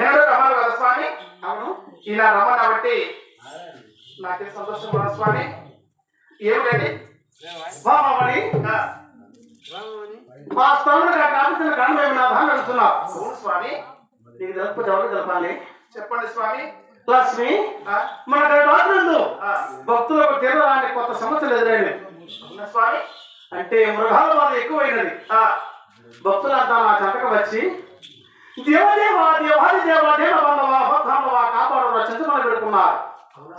ఎన్నడూ రమ్మను కదా స్వామి. అవును, ఇలా రమ్మని కాబట్టి నాకే సంతోషం కదా స్వామి. ఏమిటండి బాబామని మా స్థలంలో కాకపోతే కారణం ఏమి నా దాన్ని అడుగుతున్నావు. అవును స్వామి, నీకు తెలుపు ఎవరు తెలపాలి చెప్పండి స్వామి. లక్ష్మి, మన రాత్రులు భక్తులకు తీరడానికి కొత్త సమస్యలు ఎదురైనవి స్వామి. అంటే మృగాల బాధ ఎక్కువైనది. భక్తులంతా నా చెంతకు వచ్చి దేవదేవా దేవాది దేవ దేవ బంధవా భక్తాంబవా కాపాడు రచించమని పెడుతున్నారు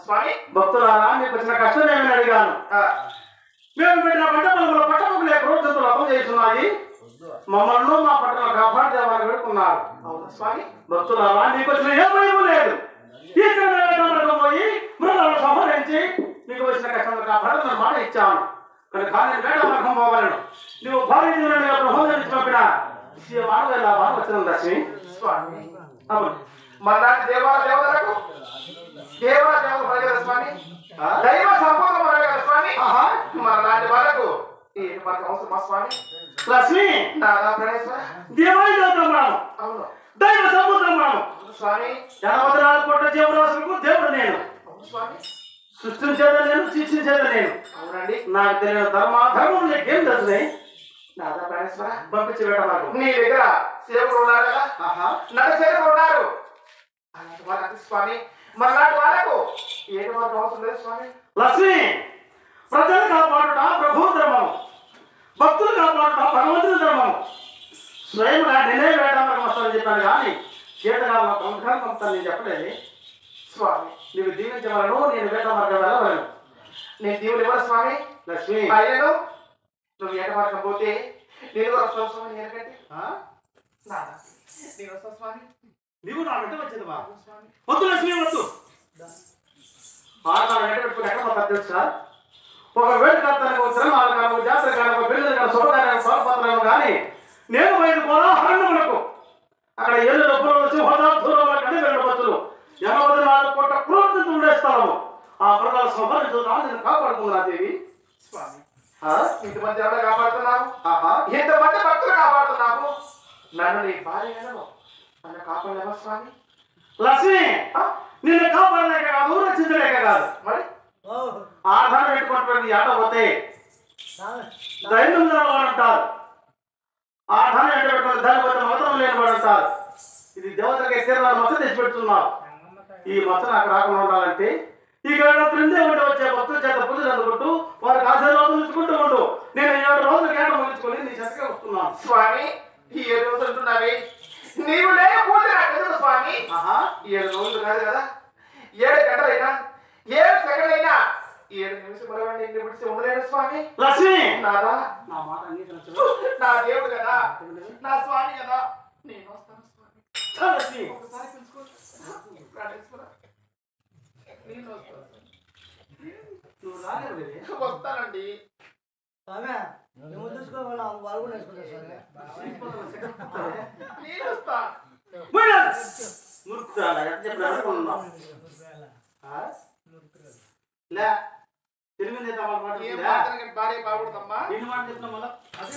స్వామి. భక్తులారా మీకు వచ్చిన కష్టం ఏమని అడిగాను. మేము పెట్టిన పంట పొలంలో పట్టణం లేక రోజులు అర్థం చేస్తున్నాయి. మమ్మల్ని మా పట్టణం కాపాడు దేవాన్ని పెడుతున్నారు. అవును స్వామి. భక్తులారా మీకు వచ్చిన ఏ భయం లేదు. పోయి మృగాలను సంహరించి నీకు వచ్చిన కష్టం కాపాడు మాట ఇచ్చాను. కానీ వేట మార్గం పోవాలను నువ్వు భారీ హోదాన్ని పంపిన లాభాలు వచ్చిన లక్ష్మి స్వామి. మళ్ళాంటి దేవతలకు స్వామి దైవ సంపూర్ణ కదా స్వామి. మళ్ళాంటి వాళ్ళకు అవసరమా స్వామి. లక్ష్మి దేవాది దేవతమ్మాను. అవును, దైవ సంపూర్ణమ్మాను స్వామి. 84 కోట్ల జీవరాశులకు దేవుడు నేను స్వామి. సృష్టించేదా నేను, శిక్షించేదా నేను. అవునండి, నాకు తెలియని ధర్మం నీకేం తెలుసున్నాయి. పంపించి పెట్టాలి. నీ దగ్గర సేవకులు ఉన్నారు కదా, నరసేవకులు ఉన్నారు స్వామి. మళ్ళాంటి వాళ్ళకు ఏది మాత్రం అవసరం లేదు స్వామి. లక్ష్మి, ప్రజలు కాపాడుట ప్రభు ధర్మం, భక్తులు కాపాడుట భగవంతుని ధర్మం. స్వయంగా నేనే వేటాలకు వస్తానని చెప్పాను కానీ చేతకాలం పంపుతాను నేను చెప్పలేదు స్వామి. నీవు దీవించవలను, నేను వేట మార్గం వెళ్ళవలను. నేను దీవులు ఇవ్వను స్వామి. లక్ష్మి అయ్యను నువ్వు వేట మార్గం పోతే నేను వస్తాను స్వామి. ఎందుకంటే నేను వస్తాను స్వామి. నీవు నా వెంట వచ్చేది మా వద్దు లక్ష్మి వద్దు. వెంట పెట్టుకుని ఎక్కడ పోతారు తెలుసా. ఒక వేట కర్తానికి తిరణాలు కానీ, ఒక జాతర కానీ, ఒక బిల్లు కానీ, శుభకార్యానికి స్వాగపత్రాలు కానీ నేను బయట పోనా హరణములకు అక్కడ ఏళ్ళు డబ్బులు వచ్చి హోదాలు అన్ని వెళ్ళబోతులు 84 కోట్ల క్రూరత ఉండే స్థలము. ఆ మృగాల సంహరించున్నా నేను కాపాడుతున్నా దేవి స్వామి. ఇంతమంది ఎవరు కాపాడుతున్నావు. ఇంతమంది భక్తులు కాపాడుతున్నావు. నన్ను నీ భార్య నన్ను కాపాడలేవా స్వామి. లక్ష్మి, నిన్ను కాపాడలేక కాదు, రచించలేక కాదు. మరి ఆధారం పెట్టుకుంటున్న ఆట పోతే దైన్యం వాడు అంటారు. ఆధారం ఎంట పెట్టుకుని దాని పోతే మతం లేని వాడు అంటారు. ఇది దేవతలకి ఎక్కడ మచ్చ తెచ్చి పెడుతున్నావు. ఈ మచ్చ నాకు రాకుండా ఉండాలంటే ఈ క్రిందే ఉంటే వచ్చే భక్తుల చేత పూజలు అందుకుంటూ వారికి ఆశీర్వాదం ఉంచుకుంటూ ఉండు. నేను 7 రోజులు గేట ముగించుకొని నీ చెత్తగా వస్తున్నాను స్వామి. ఈ 7 రోజులు ఉంటున్నావి నీవు లేక పూజ నాకు స్వామి. 7 రోజులు కాదు కదా, 7 గంటలైనా 7 సెకండ్లైనా 7 నిమిషాలు నిన్ను విడిచి ఉండలేను స్వామి. లక్ష్మి, నాదా నా మాట అంగీకరించు. నా దేవుడు కదా, నా స్వామి కదా, నేను వస్తాను స్వామి. లక్ష్మి ఒకసారి పిలుచుకో. వస్తానండి భార్య బాగుందమ్మా. నేను మాట చెప్తున్నా మళ్ళా అదే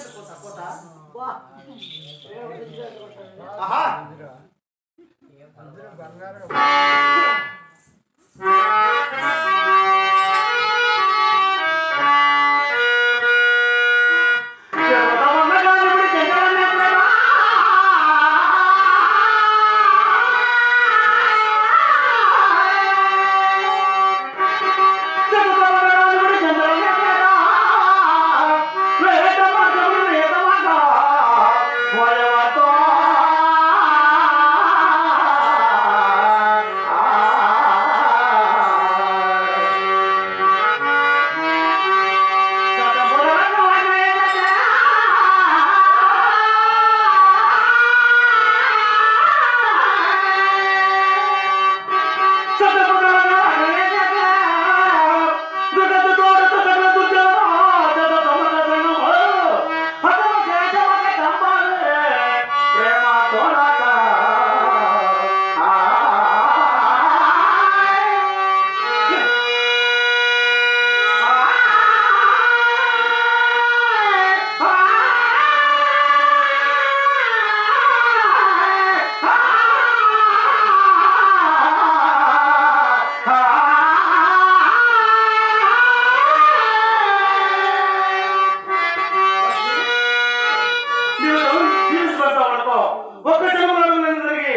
ప్రేమ ఒక్క జన్మలో జరిగి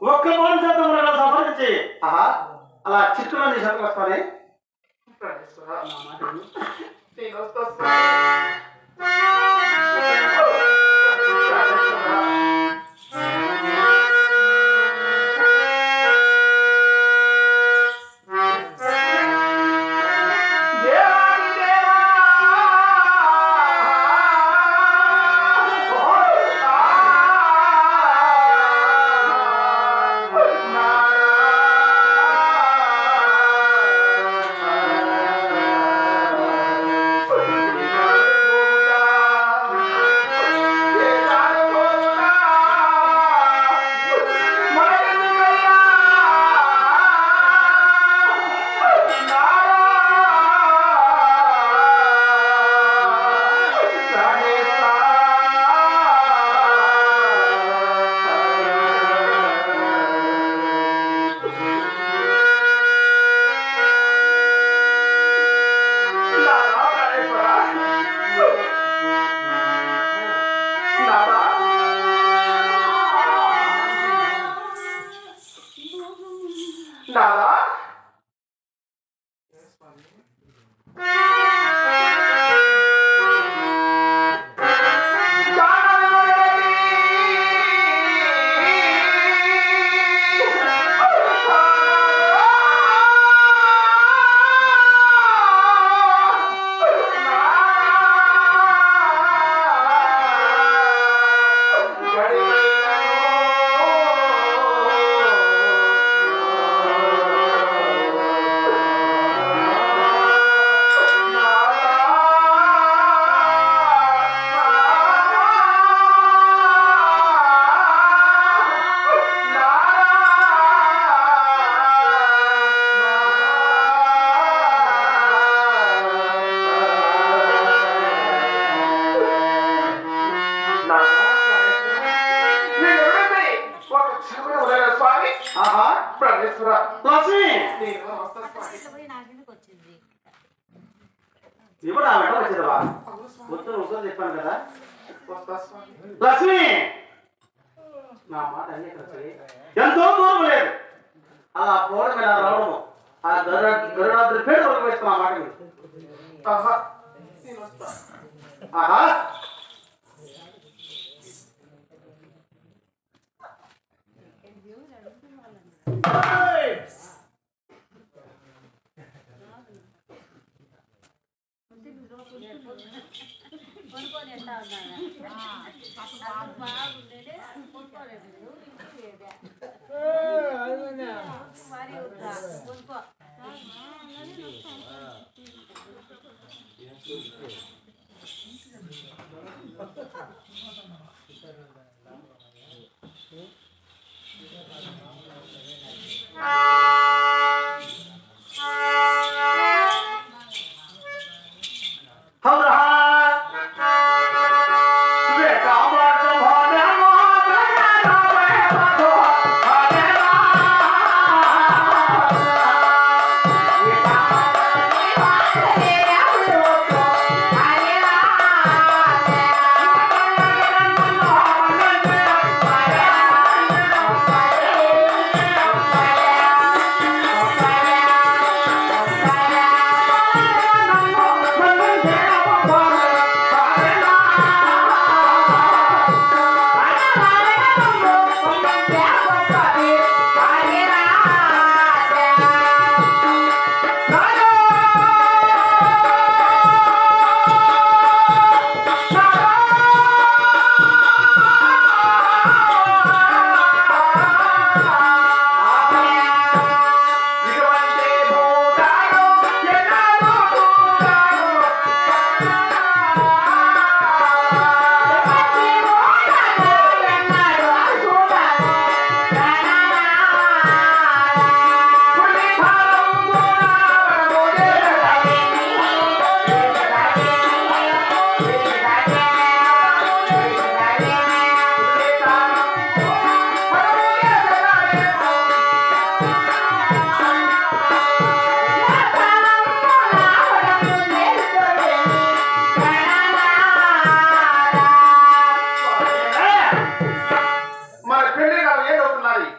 ఒక్క మౌన శాతం సంపాదించి ఆహా అలా చిట్టులో నీ శాతం వస్తానే ఇప్పుడు ఆ వెంట వచ్చేదవా మొత్తం ఉత్తరం చెప్పాను కదా లక్ష్మి నా మాట అన్నీ ఎంతో దూరం లేదు అలా పోవడం ఇలా రావడము ఆ గరుడాద్రి పేరు వరకు వేస్తాం ఆ మాట ఆహా ఆహా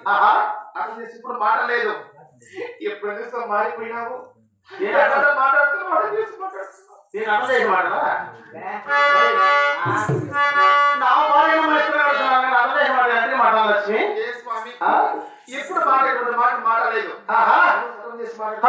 ఆహా అర్థం చేసి ఇప్పుడు మాట లేదు. ఎప్పుడు చూస్తా మారిపోయినావు. నేను మాట్లాడుతున్నావు అర్థం చేసి మాట్లాడుతున్నావు. నేను అర్థం చేసి మాట్లాడా నా భార్య అర్థం చేసి మాట అంటే మాట్లాడాలి లక్ష్మి. స్వామి ఎప్పుడు మాట మాట లేదు. ఆహా అర్థం చేసి మాట్లాడు.